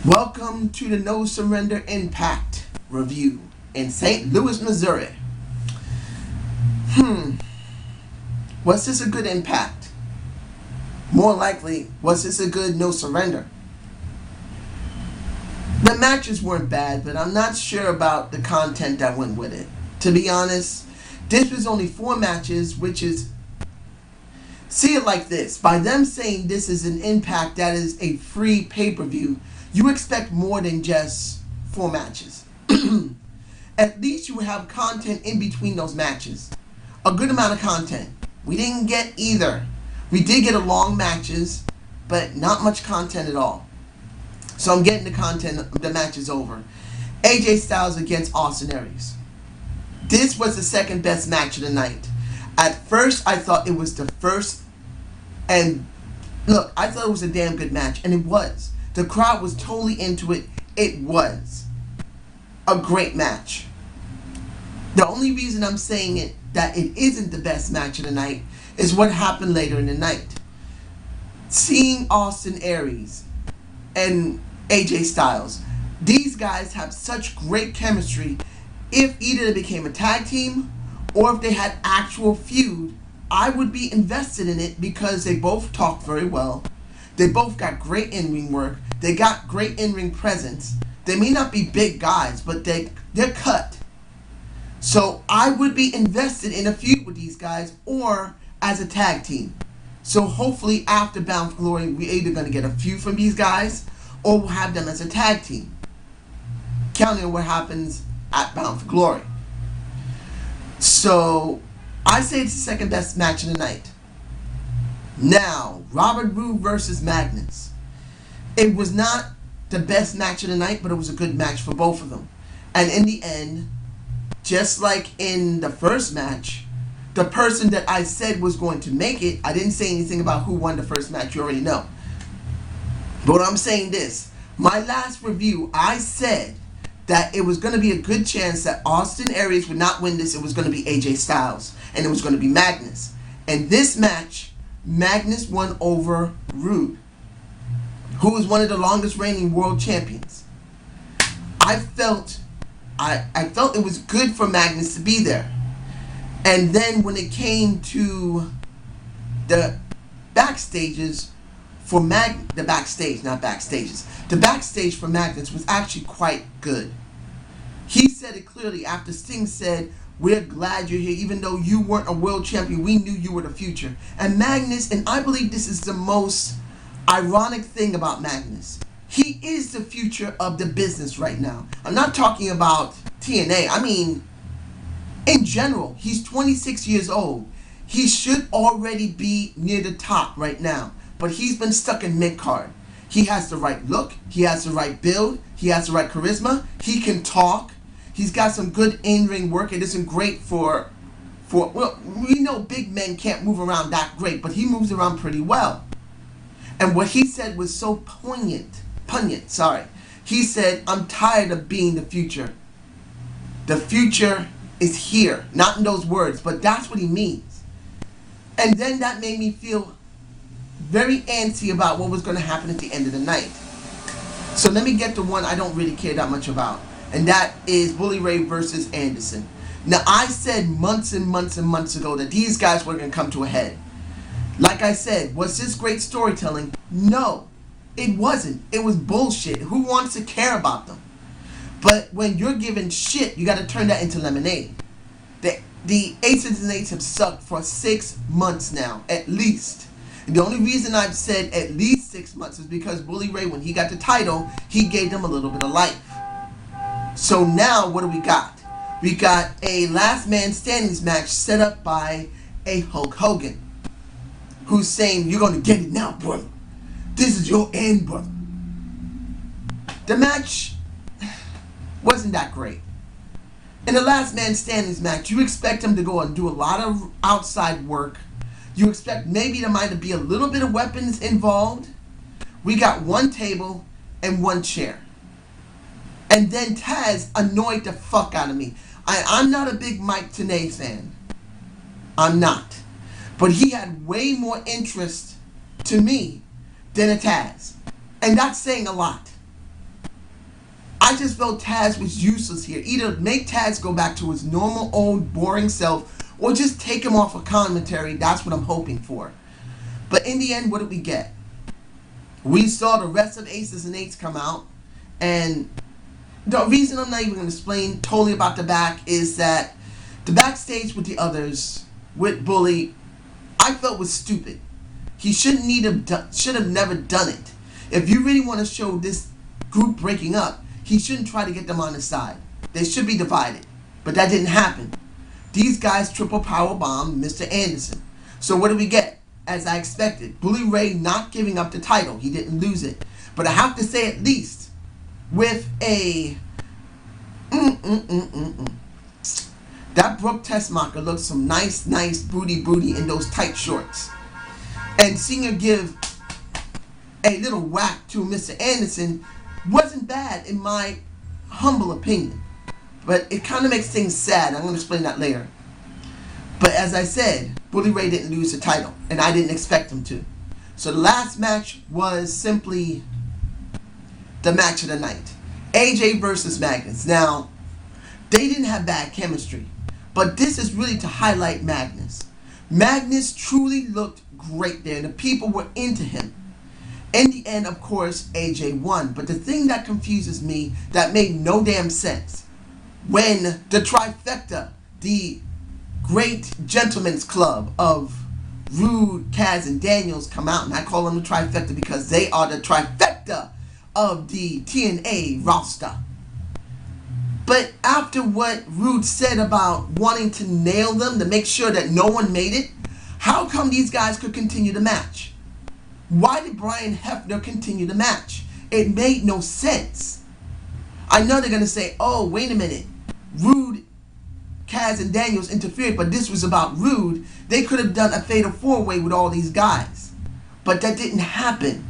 Welcome to the No Surrender Impact review in St. Louis, Missouri. Was this a good impact? More likely, was this a good no surrender? The matches weren't bad, but I'm not sure about the content that went with it. To be honest, this was only 4 matches, which is, see it like this. By them saying this is an impact that is a free pay-per-view, you expect more than just 4 matches. At least you have content in between those matches. A good amount of content. We didn't get either. We did get a long matches, but not much content at all. So I'm getting the content, the match is over. AJ Styles against Styles Aries. This was the second best match of the night. At first, I thought it was the first, and look, I thought it was a damn good match, and it was. The crowd was totally into it. It was a great match. The only reason I'm saying it that it isn't the best match of the night is what happened later in the night. Seeing Styles Aries and AJ Styles, these guys have such great chemistry. If either they became a tag team or if they had actual feud, I would be invested in it because they both talk very well. They both got great in-ring work. They got great in-ring presence. They may not be big guys, but they're cut. So I would be invested in a feud with these guys or as a tag team. So hopefully after Bound for Glory, we're either going to get a feud from these guys or we'll have them as a tag team. Counting on what happens at Bound for Glory. So I say it's the second best match of the night. Now, Robert Roode versus Magnus. It was not the best match of the night, but it was a good match for both of them. And in the end, just like in the first match, the person that I said was going to make it, I didn't say anything about who won the first match, you already know. But I'm saying this, my last review, I said that it was going to be a good chance that Styles Aries would not win this. It was going to be AJ Styles, and it was going to be Magnus. And this match, Magnus won over Roode, who is one of the longest reigning world champions. I felt it was good for Magnus to be there. And then when it came to the backstages for the backstage for Magnus was actually quite good. He said it clearly after Sting said, "We're glad you're here. Even though you weren't a world champion, we knew you were the future." And Magnus, and I believe this is the most ironic thing about Magnus, he is the future of the business right now. I'm not talking about TNA. I mean, in general, he's 26 years old. He should already be near the top right now. But he's been stuck in mid-card. He has the right look. He has the right build. He has the right charisma. He can talk. He's got some good in-ring work. It isn't great for well, we know big men can't move around that great, but he moves around pretty well. And what he said was so poignant, He said, "I'm tired of being the future. The future is here." Not in those words, but that's what he means. And then that made me feel very antsy about what was going to happen at the end of the night. So let me get to one I don't really care that much about. And that is Bully Ray versus Anderson. Now, I said months and months and months ago that these guys were going to come to a head. Like I said, was this great storytelling? No, it wasn't. It was bullshit. Who wants to care about them? But when you're given shit, you got to turn that into lemonade. The Aces and Eights have sucked for 6 months now, at least. And the only reason I've said at least 6 months is because Bully Ray, when he got the title, he gave them a little bit of life. So now, what do we got? We got a last man standing match set up by a Hulk Hogan, who's saying, "You're going to get it now, brother. This is your end, brother." The match wasn't that great. In the last man standing match, you expect him to go and do a lot of outside work. You expect maybe there might be a little bit of weapons involved. We got one table and one chair. And then Taz annoyed the fuck out of me. I'm not a big Mike Tenay fan. I'm not. But he had way more interest to me than a Taz. And that's saying a lot. I just felt Taz was useless here. Either make Taz go back to his normal old boring self or just take him off of commentary. That's what I'm hoping for. But in the end, what did we get? We saw the rest of Aces and Eights come out, and the reason I'm not even going to explain totally about the back is that the backstage with the others, with Bully, I felt was stupid. He should have never done it. If you really want to show this group breaking up, he shouldn't try to get them on his side. They should be divided. But that didn't happen. These guys triple power bombed Mr. Anderson. So what do we get? As I expected, Bully Ray not giving up the title. He didn't lose it. But I have to say, at least with a that Brooke Tessmacher looks some nice booty in those tight shorts. And seeing her give a little whack to Mr. Anderson wasn't bad in my humble opinion. But it kind of makes things sad. I'm going to explain that later. But as I said, Bully Ray didn't lose the title, and I didn't expect him to. So the last match was simply the match of the night. AJ versus Magnus. Now, they didn't have bad chemistry, but this is really to highlight Magnus. Magnus truly looked great there, and the people were into him. In the end, of course, AJ won. But the thing that confuses me, that made no damn sense, when the trifecta, the great gentlemen's club of Rude, Kaz, and Daniels come out, and I call them the trifecta because they are the trifecta of the TNA roster. But after what Rude said about wanting to nail them to make sure that no one made it, how come these guys could continue the match? Why did Brian Hefner continue the match? It made no sense. I know they're going to say, oh, wait a minute. Rude, Kaz, and Daniels interfered, but this was about Rude. They could have done a fatal four-way with all these guys. But that didn't happen.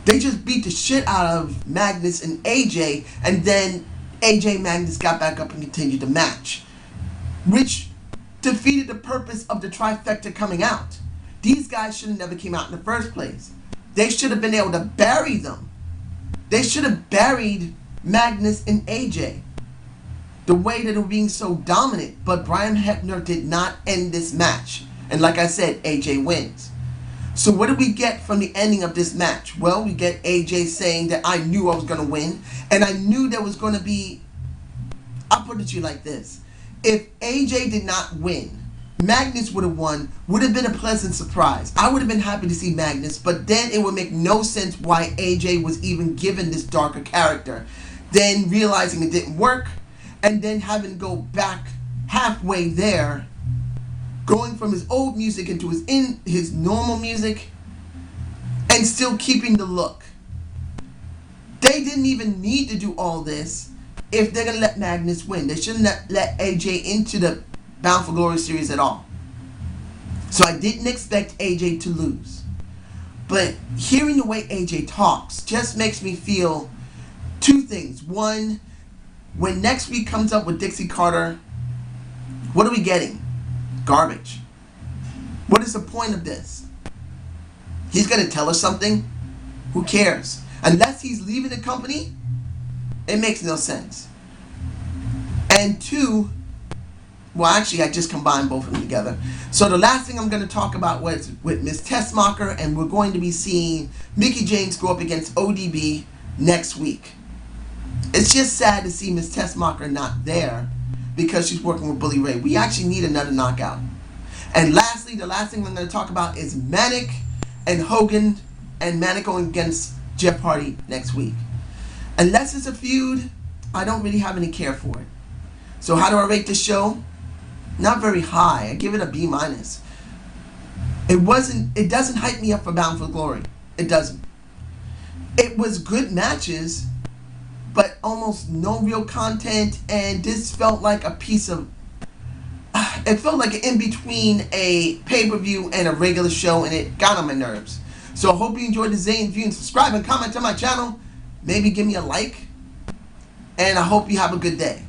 They just beat the shit out of Magnus and AJ, and then AJ and Magnus got back up and continued the match, which defeated the purpose of the trifecta coming out. These guys should have never came out in the first place. They should have been able to bury them. They should have buried Magnus and AJ the way that they were being so dominant. But Brian Hebner did not end this match. And like I said, AJ wins. So what did we get from the ending of this match? Well, we get AJ saying that I knew I was going to win. And I knew there was going to be... I'll put it to you like this. If AJ did not win, Magnus would have won, would have been a pleasant surprise. I would have been happy to see Magnus, but then it would make no sense why AJ was even given this darker character. Then realizing it didn't work, and then having to go back halfway there, going from his old music into his normal music, and still keeping the look. They didn't even need to do all this if they're going to let Magnus win. They shouldn't let AJ into the Bound for Glory series at all. So I didn't expect AJ to lose. But hearing the way AJ talks just makes me feel two things. One, when next week comes up with Dixie Carter, what are we getting? Garbage. What is the point of this? He's going to tell us something? Who cares? Unless he's leaving the company, it makes no sense. And two, well, actually, I just combined both of them together. So the last thing I'm going to talk about was with Ms. Tessmacher, and we're going to be seeing Mickie James go up against ODB next week. It's just sad to see Ms. Tessmacher not there because she's working with Bully Ray. We actually need another knockout. And lastly, the last thing I'm going to talk about is Manic and Hogan, and Manic going against Jeff Hardy next week. Unless it's a feud, I don't really have any care for it. So how do I rate this show? Not very high. I give it a B-. It doesn't hype me up for Bound for Glory. It doesn't. It was good matches, but almost no real content, and this felt like a piece of... It felt like an in-between a pay-per-view and a regular show, and it got on my nerves. So I hope you enjoyed the Zane view, and subscribe and comment to my channel. Maybe give me a like, and I hope you have a good day.